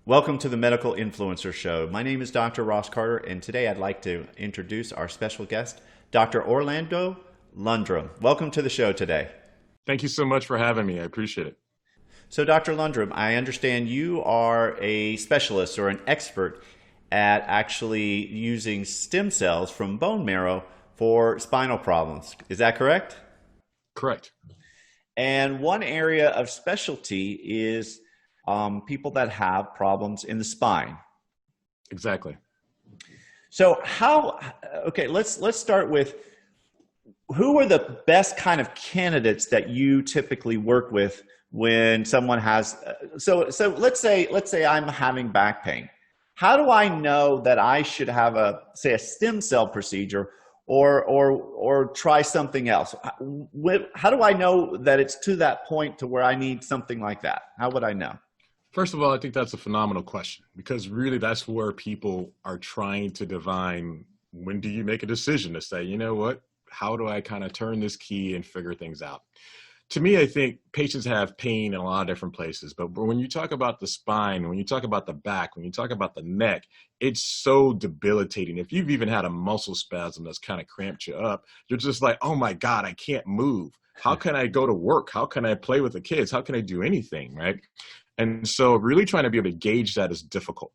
Welcome to the Medical Influencer Show. My name is Dr. Ross Carter, and today I'd like to introduce our special guest, Dr. Orlando Landrum. Welcome to the show today. Thank you so much for having me. I appreciate it. So, Dr. Landrum, I understand you are a specialist or an expert at actually using stem cells from bone marrow for spinal problems. Is that correct? Correct. And one area of specialty is people that have problems in the spine. Exactly. So let's start with who are the best kind of candidates that you typically work with when someone has, so let's say I'm having back pain. How do I know that I should have a stem cell procedure or try something else? How do I know that it's to that point to where I need something like that? How would I know? First of all, I think that's a phenomenal question because really that's where people are trying to divine when do you make a decision to say, you know what, how do I kind of turn this key and figure things out? To me, I think patients have pain in a lot of different places, but when you talk about the spine, when you talk about the back, when you talk about the neck, it's so debilitating. If you've even had a muscle spasm that's kind of cramped you up, you're just like, oh my God, I can't move. How can I go to work? How can I play with the kids? How can I do anything, right? And so really trying to be able to gauge that is difficult.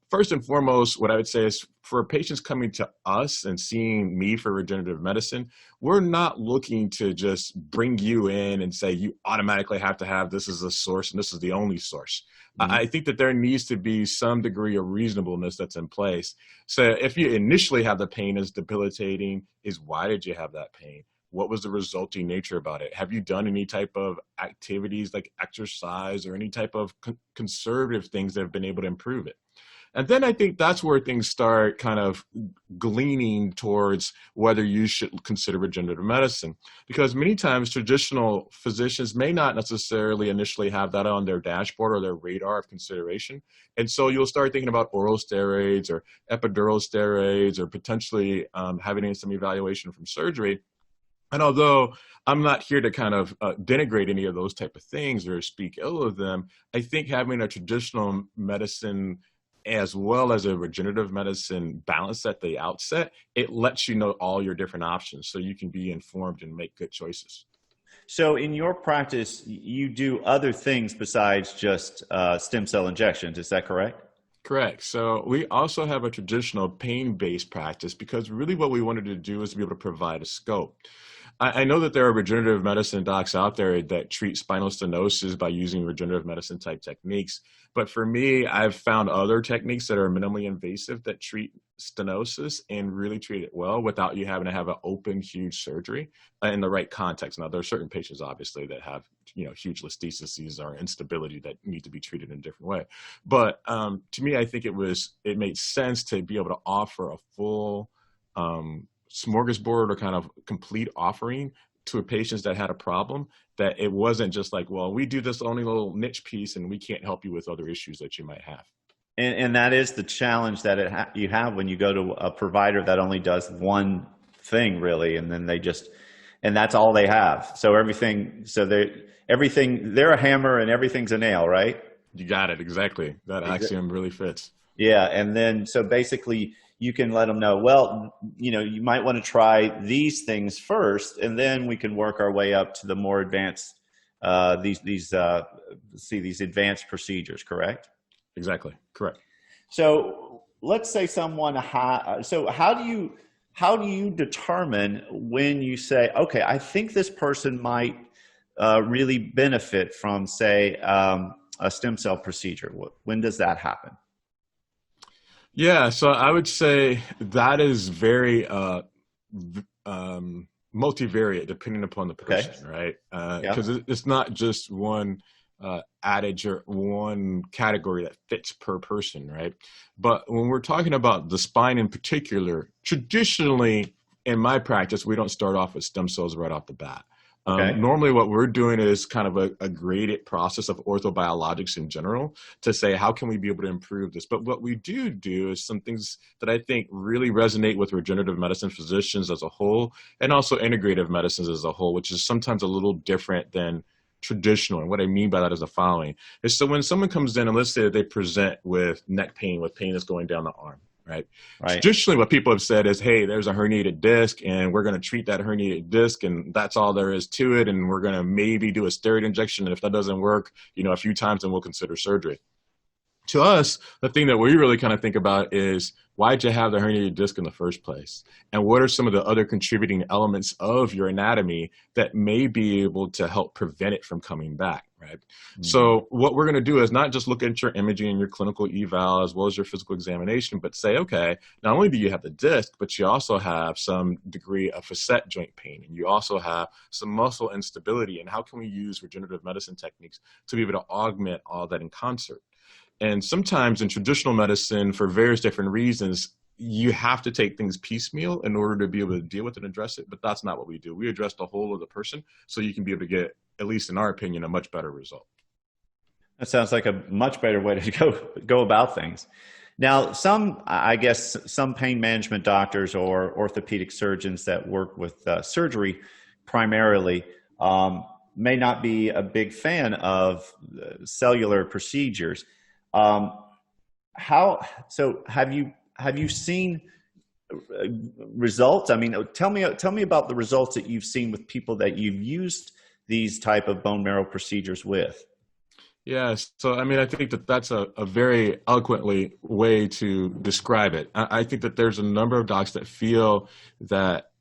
First and foremost, what I would say is for patients coming to us and seeing me for regenerative medicine, we're not looking to just bring you in and say you automatically have to have this as a source and this is the only source. Mm-hmm. I think that there needs to be some degree of reasonableness that's in place. So if you initially have the pain is debilitating, is why did you have that pain? What was the resulting nature about it? Have you done any type of activities like exercise or any type of conservative things that have been able to improve it? And then I think that's where things start kind of gleaning towards whether you should consider regenerative medicine. Because many times traditional physicians may not necessarily initially have that on their dashboard or their radar of consideration. And so you'll start thinking about oral steroids or epidural steroids or potentially having some evaluation from surgery. And although I'm not here to kind of denigrate any of those type of things or speak ill of them, I think having a traditional medicine as well as a regenerative medicine balance at the outset, it lets you know all your different options so you can be informed and make good choices. So in your practice, you do other things besides just stem cell injections, is that correct? Correct. So we also have a traditional pain-based practice because really what we wanted to do is to be able to provide a scope. I know that there are regenerative medicine docs out there that treat spinal stenosis by using regenerative medicine type techniques. But for me, I've found other techniques that are minimally invasive that treat stenosis and really treat it well without you having to have an open, huge surgery in the right context. Now, there are certain patients, obviously, that have huge listheses or instability that need to be treated in a different way. But to me, I think it made sense to be able to offer a full smorgasbord or kind of complete offering to patients that had a problem, that it wasn't just like, well, we do this only little niche piece and we can't help you with other issues that you might have. And that is the challenge that you have when you go to a provider that only does one thing really, and then and that's all they have. So they're a hammer and everything's a nail, right? You got it, exactly. That axiom really fits. Yeah, and then so basically you can let them know, well, you might want to try these things first, and then we can work our way up to the more advanced, these advanced procedures, correct? Exactly, correct. So let's say someone so how do you determine when you say, okay, I think this person might really benefit from, say, a stem cell procedure? When does that happen? Yeah, so I would say that is very multivariate depending upon the person, right? Because it's not just one adage or one category that fits per person, right? But when we're talking about the spine in particular, traditionally in my practice, we don't start off with stem cells right off the bat. Normally what we're doing is kind of a graded process of orthobiologics in general to say, how can we be able to improve this? But what we do is some things that I think really resonate with regenerative medicine physicians as a whole, and also integrative medicines as a whole, which is sometimes a little different than traditional. And what I mean by that is the following. Is so when someone comes in and let's say that they present with neck pain, with pain that's going down the arm, right? Traditionally, what people have said is, hey, there's a herniated disc and we're going to treat that herniated disc and that's all there is to it. And we're going to maybe do a steroid injection. And if that doesn't work, a few times, then we'll consider surgery. To us, the thing that we really kind of think about is why'd you have the herniated disc in the first place? And what are some of the other contributing elements of your anatomy that may be able to help prevent it from coming back, right? Mm-hmm. So what we're going to do is not just look at your imaging and your clinical eval as well as your physical examination, but say, okay, not only do you have the disc, but you also have some degree of facet joint pain, and you also have some muscle instability, and how can we use regenerative medicine techniques to be able to augment all that in concert? And sometimes in traditional medicine, for various different reasons, you have to take things piecemeal in order to be able to deal with it and address it. But that's not what we do. We address the whole of the person so you can be able to get, at least in our opinion, a much better result. That sounds like a much better way to go about things. Now, some pain management doctors or orthopedic surgeons that work with surgery primarily may not be a big fan of cellular procedures. Have you seen results? I mean, tell me about the results that you've seen with people that you've used these type of bone marrow procedures with. Yes. So, I mean, I think that that's a very eloquently way to describe it. I think that there's a number of docs that feel that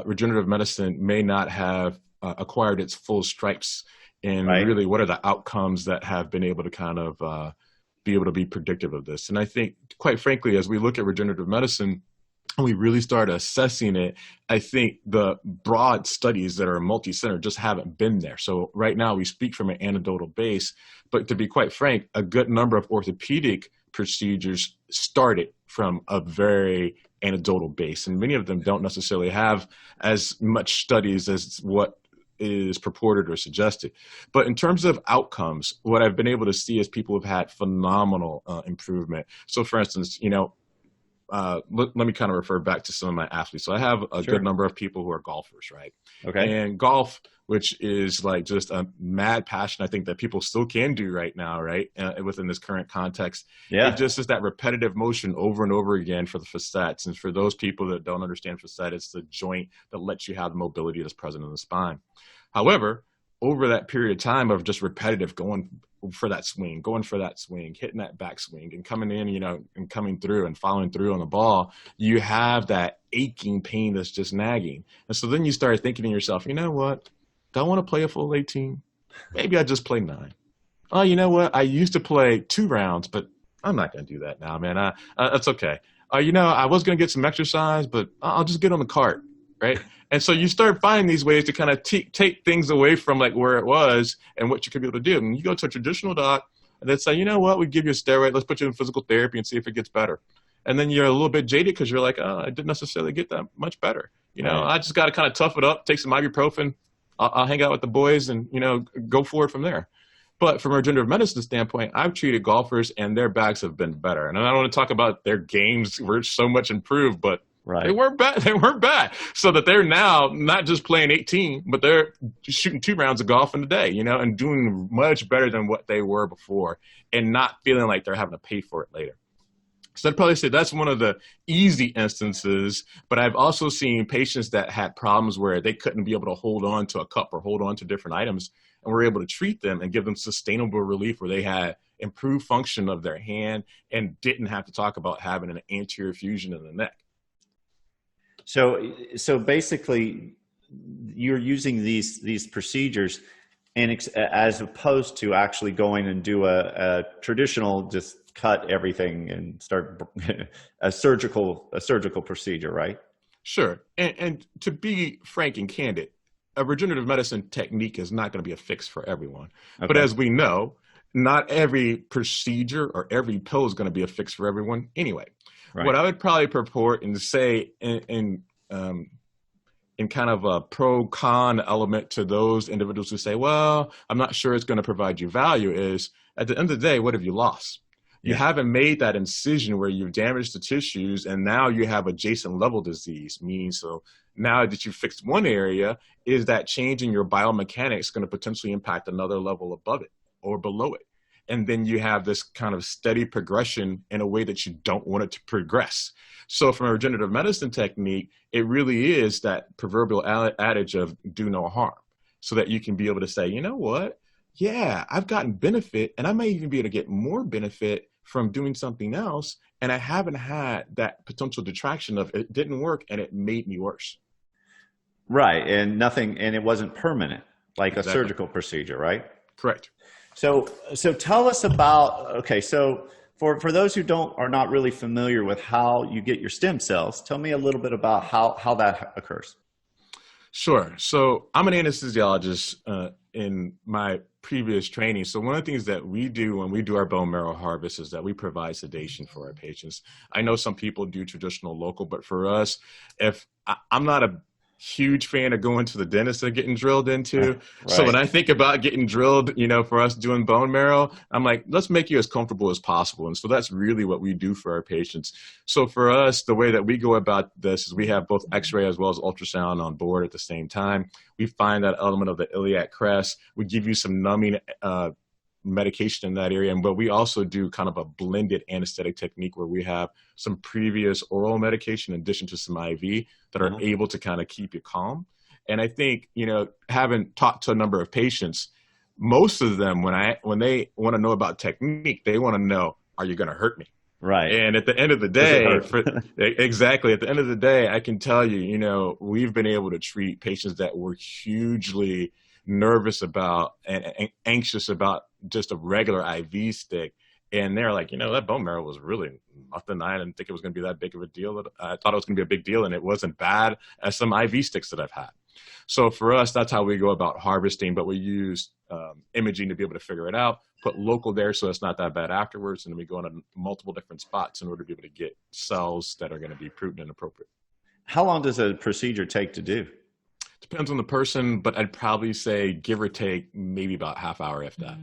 regenerative medicine may not have acquired its full stripes in really what are the outcomes that have been able to kind of be able to be predictive of this. And I think, quite frankly, as we look at regenerative medicine and we really start assessing it, I think the broad studies that are multi-center just haven't been there. So right now we speak from an anecdotal base, but to be quite frank, a good number of orthopedic procedures started from a very anecdotal base. And many of them don't necessarily have as much studies as what is purported or suggested. But in terms of outcomes, what I've been able to see is people have had phenomenal improvement. So for instance, let me kind of refer back to some of my athletes. So I have a good number of people who are golfers, right? Okay. And golf, which is like just a mad passion, I think that people still can do right now, right? Within this current context. Yeah. It just is that repetitive motion over and over again for the facets. And for those people that don't understand facet, it's the joint that lets you have the mobility that's present in the spine. However, over that period of time of just repetitive going for that swing, hitting that backswing and coming in, and coming through and following through on the ball, you have that aching pain that's just nagging. And so then you start thinking to yourself, you know what? Do I want to play a full 18? Maybe I just play 9. Oh, you know what? I used to play 2 rounds, but I'm not going to do that now, man. That's okay. I was going to get some exercise, but I'll just get on the cart, right? And so you start finding these ways to kind of take things away from like where it was and what you could be able to do. And you go to a traditional doc and they say, you know what, we give you a steroid. Let's put you in physical therapy and see if it gets better. And then you're a little bit jaded because you're like, oh, I didn't necessarily get that much better. I just got to kind of tough it up, take some ibuprofen. I'll hang out with the boys and, go forward from there. But from a regenerative medicine standpoint, I've treated golfers and their backs have been better. And I don't want to talk about their games were so much improved, but they weren't bad. They weren't bad. So that they're now not just playing 18, but they're shooting 2 rounds of golf in a day, and doing much better than what they were before and not feeling like they're having to pay for it later. So I'd probably say that's one of the easy instances, but I've also seen patients that had problems where they couldn't be able to hold on to a cup or hold on to different items, and we're able to treat them and give them sustainable relief where they had improved function of their hand and didn't have to talk about having an anterior fusion in the neck. So basically you're using these procedures and as opposed to actually going and do a traditional just cut everything and start a surgical procedure, right? Sure. And to be frank and candid, a regenerative medicine technique is not going to be a fix for everyone. Okay. But as we know, not every procedure or every pill is going to be a fix for everyone anyway. Right. What I would probably purport and say in kind of a pro-con element to those individuals who say, well, I'm not sure it's going to provide you value is, at the end of the day, what have you lost? You haven't made that incision where you've damaged the tissues and now you have adjacent level disease, meaning so now that you fixed one area, is that change in your biomechanics going to potentially impact another level above it or below it? And then you have this kind of steady progression in a way that you don't want it to progress. So from a regenerative medicine technique, it really is that proverbial adage of do no harm, so that you can be able to say, you know what? Yeah, I've gotten benefit and I may even be able to get more benefit from doing something else. And I haven't had that potential detraction of it didn't work and it made me worse. Right. And it wasn't permanent, like a Exactly. surgical procedure, right? Correct. So tell us about, okay, so for those who are not really familiar with how you get your stem cells, tell me a little bit about how that occurs. Sure. So I'm an anesthesiologist in my previous training. So one of the things that we do when we do our bone marrow harvest is that we provide sedation for our patients. I know some people do traditional local, but for us, I'm not a huge fan of going to the dentist and getting drilled into. Right. So when I think about getting drilled, for us doing bone marrow, I'm like, let's make you as comfortable as possible. And so that's really what we do for our patients. So for us, the way that we go about this is we have both x-ray as well as ultrasound on board at the same time. We find that element of the iliac crest. We give you some numbing medication in that area, but we also do kind of a blended anesthetic technique where we have some previous oral medication in addition to some IV that are able to kind of keep you calm. And I think, having talked to a number of patients, most of them, when they want to know about technique, they want to know, are you going to hurt me? Right. And at the end of the day, exactly. At the end of the day, I can tell you, we've been able to treat patients that were hugely nervous about and anxious about just a regular IV stick. And they're like, that bone marrow was really nothing. I didn't think it was going to be that big of a deal. I thought it was going to be a big deal, and it wasn't bad as some IV sticks that I've had. So for us, that's how we go about harvesting, but we use imaging to be able to figure it out, put local there so it's not that bad afterwards, and then we go into multiple different spots in order to be able to get cells that are going to be prudent and appropriate. How long does a procedure take to do? Depends on the person, but I'd probably say give or take maybe about half hour, if that.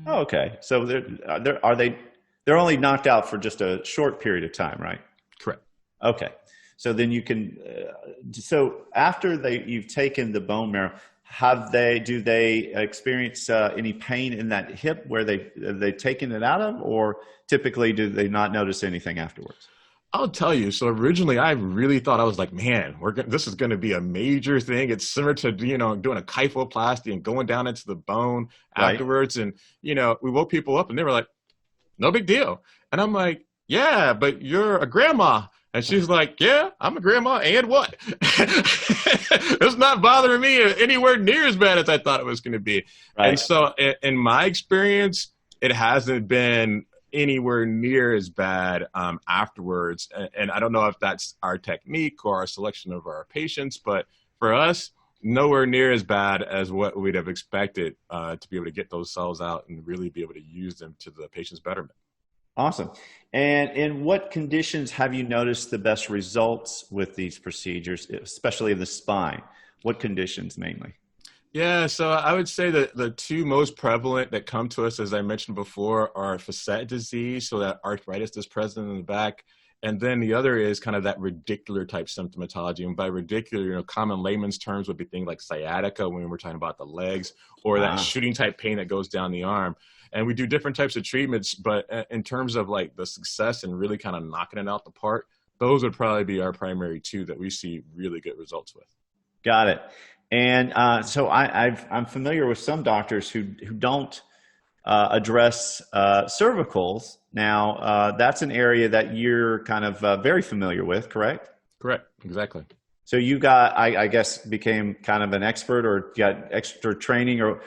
Oh, okay. So they're only knocked out for just a short period of time, right? Correct. Okay. So then you can, so after you've taken the bone marrow, do they experience any pain in that hip where they've taken it out of, or typically do they not notice anything afterwards? I'll tell you. So originally, I really thought, I was like, man, this is going to be a major thing. It's similar to, doing a kyphoplasty and going down into the bone afterwards. And, we woke people up and they were like, no big deal. And I'm like, yeah, but you're a grandma. And she's like, yeah, I'm a grandma. And what? It's not bothering me anywhere near as bad as I thought it was going to be. Right. And so in my experience, it hasn't been anywhere near as bad afterwards. And I don't know if that's our technique or our selection of our patients, but for us, nowhere near as bad as what we'd have expected to be able to get those cells out and really be able to use them to the patient's betterment. Awesome. And in what conditions have you noticed the best results with these procedures, especially in the spine? What conditions mainly? Yeah, so I would say that the two most prevalent that come to us, as I mentioned before, are facet disease, so that arthritis is present in the back. And then the other is kind of that radicular type symptomatology. And by radicular, common layman's terms would be things like sciatica when we're talking about the legs, or that shooting type pain that goes down the arm. And we do different types of treatments, but in terms of like the success and really kind of knocking it out the park, those would probably be our primary two that we see really good results with. Got it. And so I'm familiar with some doctors who don't address cervicals. Now, that's an area that you're kind of very familiar with, correct? Correct. Exactly. So you got, I guess, became kind of an expert or got extra training, or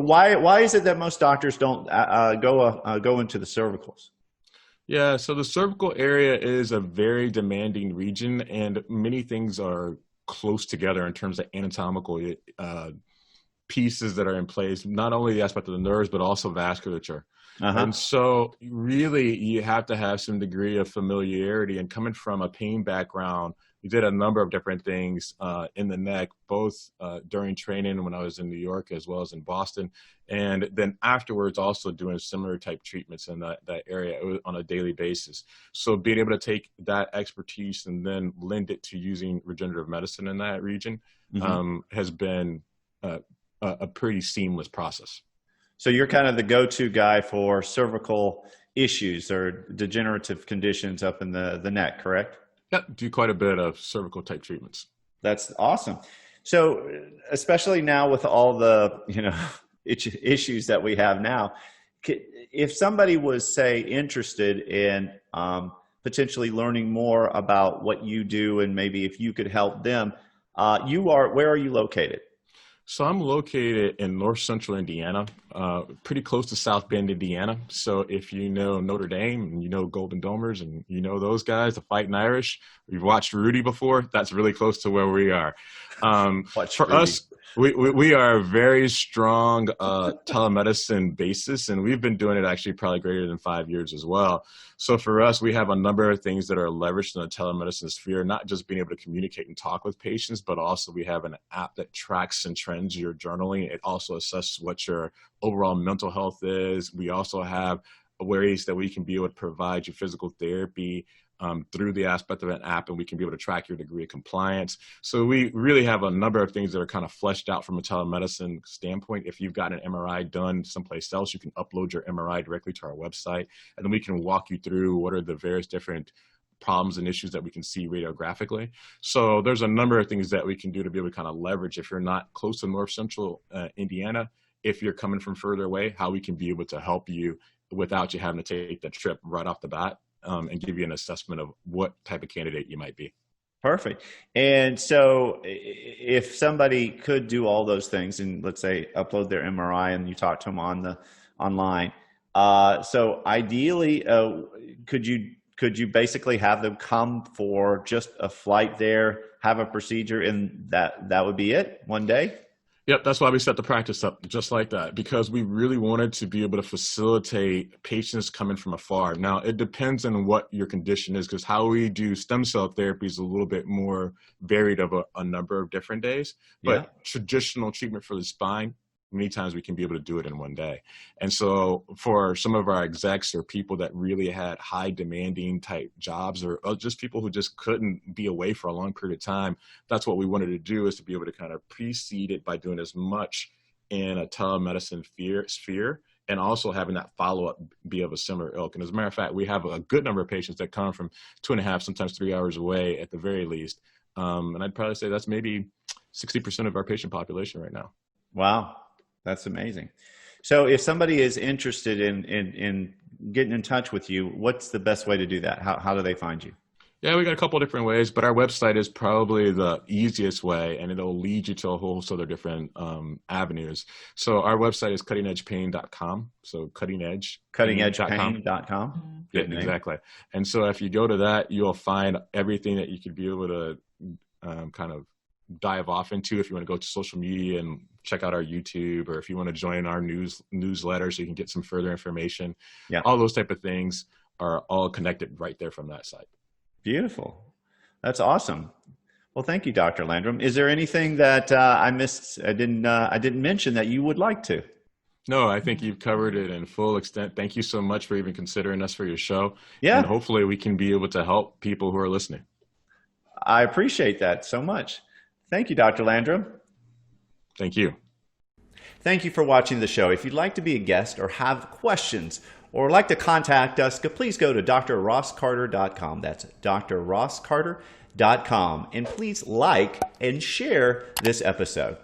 why is it that most doctors don't go into the cervicals? Yeah, so the cervical area is a very demanding region, and many things are close together in terms of anatomical pieces that are in place, not only the aspect of the nerves, but also vasculature. And so really you have to have some degree of familiarity, and coming from a pain background We did a number of different things in the neck, both during training when I was in New York as well as in Boston. And then afterwards, also doing similar type treatments in that area on a daily basis. So being able to take that expertise and then lend it to using regenerative medicine in that region has been a pretty seamless process. So you're kind of the go-to guy for cervical issues or degenerative conditions up in the neck, correct? Yeah, do quite a bit of cervical type treatments. That's awesome. So especially now with all the, issues that we have now, if somebody was, say, interested in potentially learning more about what you do and maybe if you could help them, where are you located? So I'm located in north central Indiana, pretty close to South Bend, Indiana. So if you know Notre Dame and you know Golden Domers and you know those guys, the Fighting Irish, you've watched Rudy before, that's really close to where we are. For us, we are a very strong telemedicine basis, and we've been doing it actually probably greater than 5 years as well. So for us, we have a number of things that are leveraged in the telemedicine sphere, not just being able to communicate and talk with patients, but also we have an app that tracks and trends your journaling. It also assesses what your overall mental health is. We also have ways that we can be able to provide you physical therapy through the aspect of an app, and we can be able to track your degree of compliance. So we really have a number of things that are kind of fleshed out from a telemedicine standpoint. If you've got an MRI done someplace else, you can upload your MRI directly to our website, and then we can walk you through what are the various different problems and issues that we can see radiographically. So there's a number of things that we can do to be able to kind of leverage if you're not close to north central Indiana, if you're coming from further away, how we can be able to help you without you having to take the trip right off the bat. And give you an assessment of what type of candidate you might be. Perfect. And so if somebody could do all those things and let's say upload their MRI and you talk to them online, so ideally, could you basically have them come for just a flight there, have a procedure, and that would be it one day? Yep, that's why we set the practice up just like that, because we really wanted to be able to facilitate patients coming from afar. Now, it depends on what your condition is, because how we do stem cell therapy is a little bit more varied of a number of different days. But traditional treatment for the spine, many times we can be able to do it in one day. And so for some of our execs or people that really had high demanding type jobs or just people who just couldn't be away for a long period of time, that's what we wanted to do, is to be able to kind of precede it by doing as much in a telemedicine sphere and also having that follow-up be of a similar ilk. And as a matter of fact, we have a good number of patients that come from 2.5, sometimes 3 hours away at the very least. And I'd probably say that's maybe 60% of our patient population right now. Wow. That's amazing. So if somebody is interested in getting in touch with you, what's the best way to do that? How do they find you? Yeah, we got a couple of different ways, but our website is probably the easiest way, and it'll lead you to a whole sort of different avenues. So our website is cuttingedgepain.com. So cuttingedgepain.com. Yeah, exactly. And so if you go to that, you'll find everything that you could be able to kind of dive off into. If you want to go to social media and check out our YouTube, or if you want to join our newsletter so you can get some further information, all those type of things are all connected right there from that site. Beautiful. That's awesome. Well, thank you, Dr. Landrum. Is there anything that I missed? I didn't mention that you would like to? No, I think you've covered it in full extent. Thank you so much for even considering us for your show. Yeah. And hopefully we can be able to help people who are listening. I appreciate that so much. Thank you, Dr. Landrum. Thank you. Thank you for watching the show. If you'd like to be a guest or have questions or like to contact us, please go to drrosscarter.com. That's drrosscarter.com. And please like and share this episode.